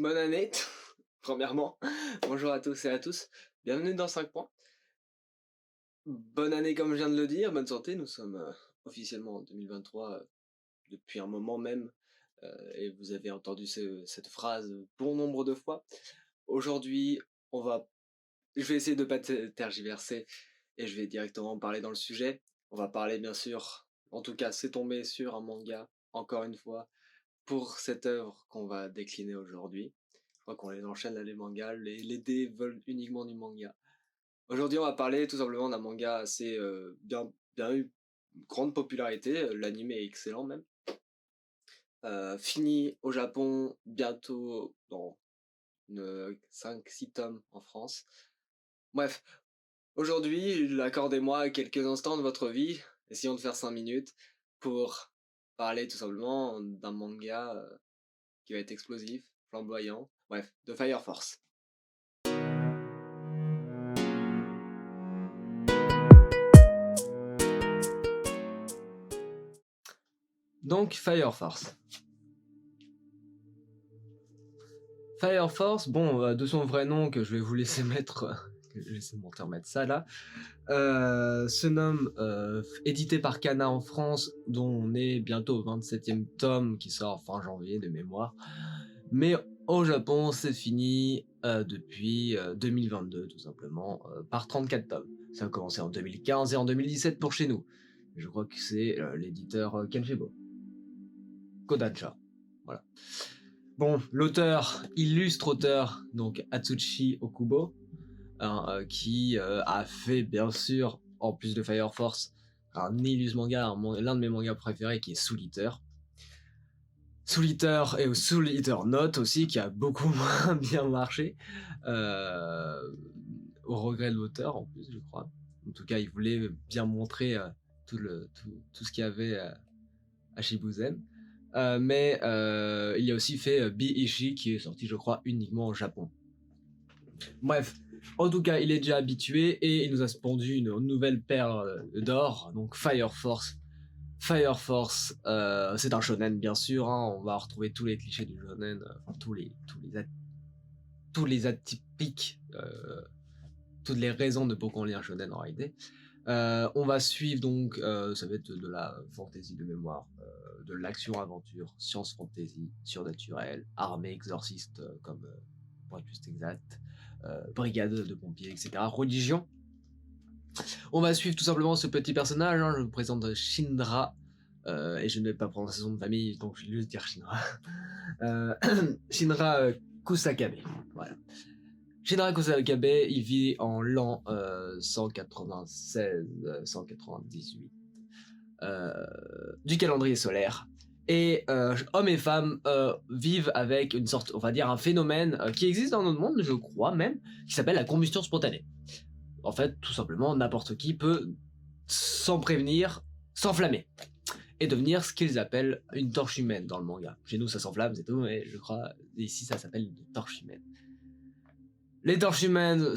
Bonne année, premièrement. Bonjour à tous et à tous. Bienvenue dans 5 points. Bonne année comme je viens de le dire, bonne santé. Nous sommes officiellement en 2023 depuis un moment même. Et vous avez entendu cette phrase bon nombre de fois. Aujourd'hui, je vais essayer de ne pas tergiverser et je vais directement parler dans le sujet. On va parler bien sûr, en tout cas c'est tombé sur un manga, encore une fois, pour cette œuvre qu'on va décliner aujourd'hui. Je crois qu'on les enchaîne là, les mangas, les dés veulent uniquement du manga. Aujourd'hui on va parler tout simplement d'un manga assez bien eu grande popularité, l'anime est excellent même. Fini au Japon bientôt dans 5-6 tomes en France. Bref, aujourd'hui accordez-moi quelques instants de votre vie, essayons de faire 5 minutes pour parler tout simplement d'un manga qui va être explosif, flamboyant, bref, de Fire Force. Donc Fire Force. Fire Force, bon, de son vrai nom que je vais vous laisser mettre, je vais laisser mon remettre ça là, se nomme, édité par Kana en France, dont on est bientôt au 27e tome qui sort fin janvier de mémoire. Mais au Japon, c'est fini depuis 2022 tout simplement, par 34 tomes. Ça a commencé en 2015 et en 2017 pour chez nous. Je crois que c'est l'éditeur Kenshebo. Kodansha. Voilà. Bon, l'auteur, illustre auteur, donc Atsushi Okubo, hein, qui a fait bien sûr, en plus de Fire Force, un illustre manga, l'un de mes mangas préférés qui est Soul Eater. Soul Eater et Soul Eater Note aussi, qui a beaucoup moins bien marché, au regret de l'auteur en plus, je crois. En tout cas, il voulait bien montrer tout ce qu'il y avait à Shibuzen. Mais il a aussi fait Bi-Ishi qui est sorti je crois uniquement au Japon. Bref, en tout cas il est déjà habitué et il nous a pondu une nouvelle perle d'or, donc Fire Force. Fire Force, c'est un shonen bien sûr, hein, on va retrouver tous les clichés du shonen, tous les atypiques, toutes les raisons de pourquoi on lit un shonen en réalité. On va suivre donc, ça va être de la fantasy de mémoire, de l'action-aventure, science-fantasy, surnaturel, armée, exorciste, comme pour être plus exact, brigade de pompiers, etc. Religion. On va suivre tout simplement ce petit personnage, hein, je vous présente Shinra, et je ne vais pas prendre son nom de famille, donc je vais juste dire Shinra. Shinra Kusakabe, voilà. Shinra Kusakabe, il vit en l'an 196-198 du calendrier solaire. Et hommes et femmes vivent avec une sorte, on va dire, un phénomène qui existe dans notre monde, je crois même, qui s'appelle la combustion spontanée. En fait, tout simplement, n'importe qui peut, sans prévenir, s'enflammer et devenir ce qu'ils appellent une torche humaine dans le manga. Chez nous, ça s'enflamme, c'est tout, mais je crois ici, ça s'appelle une torche humaine. Les torches humaines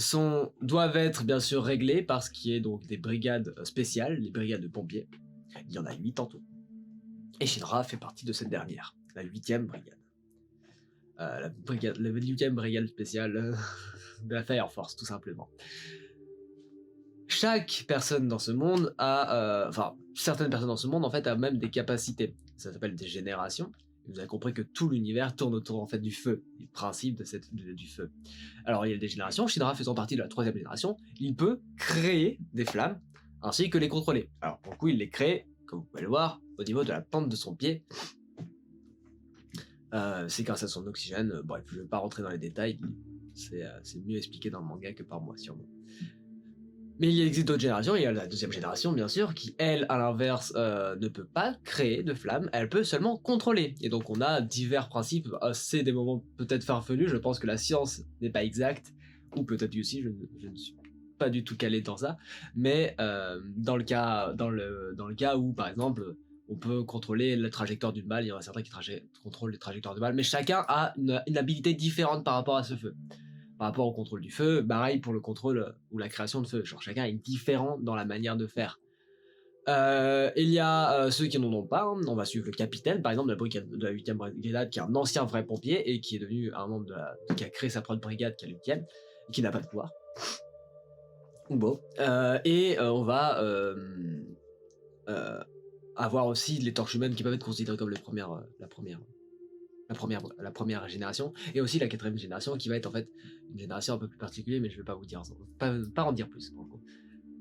doivent être bien sûr réglées par ce qui est donc des brigades spéciales, les brigades de pompiers. Il y en a 8 en tout. Et Shinra fait partie de cette dernière, la 8e brigade. La 8e brigade spéciale de la Fire Force, tout simplement. Chaque personne dans ce monde a... certaines personnes dans ce monde, en fait, a même des capacités. Ça s'appelle des générations. Vous avez compris que tout l'univers tourne autour en fait du feu, du principe du feu. Alors il y a des générations, Shinra faisant partie de la 3e génération, il peut créer des flammes ainsi que les contrôler. Alors pour le coup il les crée, comme vous pouvez le voir, au niveau de la plante de son pied. C'est grâce à son oxygène, bref je ne vais pas rentrer dans les détails, c'est mieux expliqué dans le manga que par moi sûrement. Mais il existe d'autres générations, il y a la 2e génération bien sûr, qui elle, à l'inverse, ne peut pas créer de flammes, elle peut seulement contrôler. Et donc on a divers principes, c'est des moments peut-être farfelus, je pense que la science n'est pas exacte, ou peut-être aussi, je ne suis pas du tout calé dans ça, mais dans le cas où, par exemple, on peut contrôler la trajectoire d'une balle, il y en a certains qui contrôlent les trajectoires de balles, mais chacun a une habilité différente par rapport à ce feu. Par rapport au contrôle du feu, pareil pour le contrôle ou la création de feu. Genre chacun est différent dans la manière de faire. Il y a ceux qui n'en ont pas, hein. On va suivre le capitaine, par exemple, de la 8e brigade, qui est un ancien vrai pompier et qui est devenu un membre qui a créé sa propre brigade, qui est la 8e, et qui n'a pas de pouvoir. Ou beau. On va avoir aussi les torches humaines qui peuvent être considérées comme la première génération, et aussi la 4e génération qui va être en fait une génération un peu plus particulière, mais je vais pas vous dire, pas en dire plus. En gros.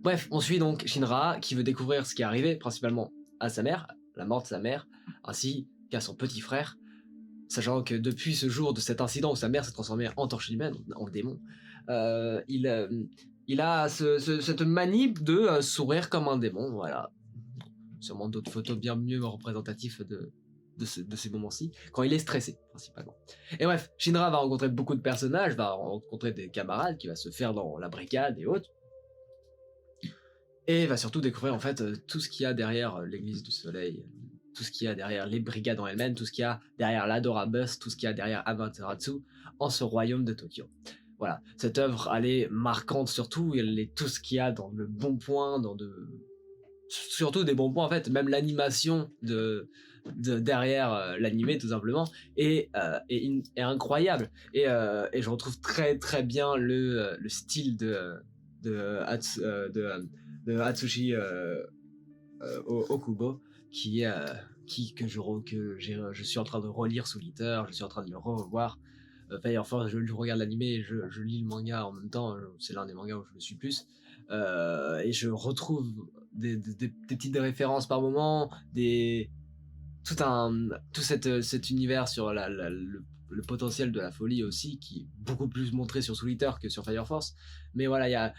Bref, on suit donc Shinra qui veut découvrir ce qui est arrivé principalement à sa mère, la mort de sa mère, ainsi qu'à son petit frère, sachant que depuis ce jour de cet incident où sa mère s'est transformée en torche humaine, en démon, il a cette manip de sourire comme un démon, voilà. Sûrement d'autres photos bien mieux représentatives de ces moments-ci, quand il est stressé, principalement. Et bref, Shinra va rencontrer beaucoup de personnages, va rencontrer des camarades qui va se faire dans la brigade et autres, et va surtout découvrir en fait tout ce qu'il y a derrière l'église du soleil, tout ce qu'il y a derrière les brigades en elles-mêmes, tout ce qu'il y a derrière l'Adora Bus, tout ce qu'il y a derrière Amaterasu, en ce royaume de Tokyo. Voilà, cette œuvre, elle est marquante surtout, elle est tout ce qu'il y a dans le bon point, surtout des bons points en fait, même l'animation derrière l'animé tout simplement est incroyable, et je retrouve très très bien le style de Atsushi Okubo je suis en train de relire sous Twitter, je suis en train de le revoir. Fire Force, je regarde l'animé et je lis le manga en même temps, c'est l'un des mangas où je le suis plus, et je retrouve des petites références par moment, tout cet univers sur le potentiel de la folie aussi, qui est beaucoup plus montré sur Soul Eater que sur Fire Force. Mais voilà, il y a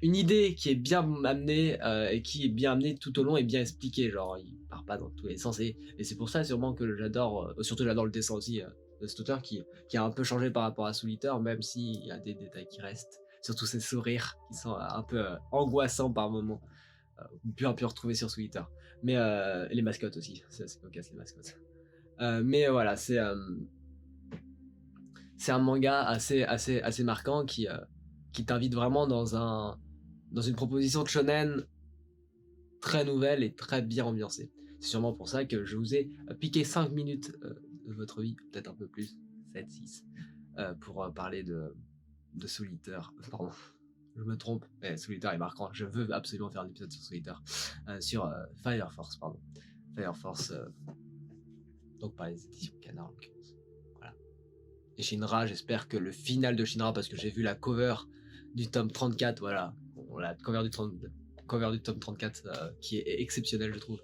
une idée qui est bien amenée, et qui est bien amenée tout au long et bien expliquée, genre il part pas dans tous les sens, et c'est pour ça sûrement que j'adore, surtout j'adore le dessin aussi de cet auteur qui a un peu changé par rapport à Soul Eater, même s'il y a des détails qui restent, surtout ses sourires qui sont un peu angoissants par moments, bien pu retrouver sur Twitter. Mais les mascottes aussi, c'est cocasse les mascottes. Mais voilà, c'est un manga assez marquant qui t'invite vraiment dans une proposition de shonen très nouvelle et très bien ambiancée. C'est sûrement pour ça que je vous ai piqué 5 minutes de votre vie, peut-être un peu plus, 7, 6, pour parler de Soul Eater. Pardon, je me trompe, mais Soul Eater est marquant. Je veux absolument faire un épisode sur Soul Eater, sur Fire Force, pardon. Fire Force, donc par les éditions Canard en l'occurrence. Voilà. Et Shinra, j'espère que le final de Shinra, parce que j'ai vu la cover du tome 34, voilà, la cover du tome 34 qui est exceptionnelle, je trouve.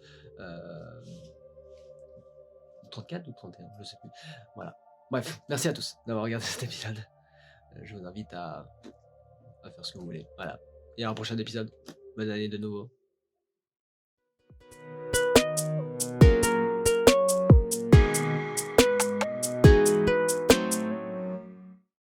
34 ou 31, je sais plus. Voilà. Bref, merci à tous d'avoir regardé cet épisode. Je vous invite à faire ce que vous voulez. Voilà. Et à un prochain épisode. Bonne année de nouveau.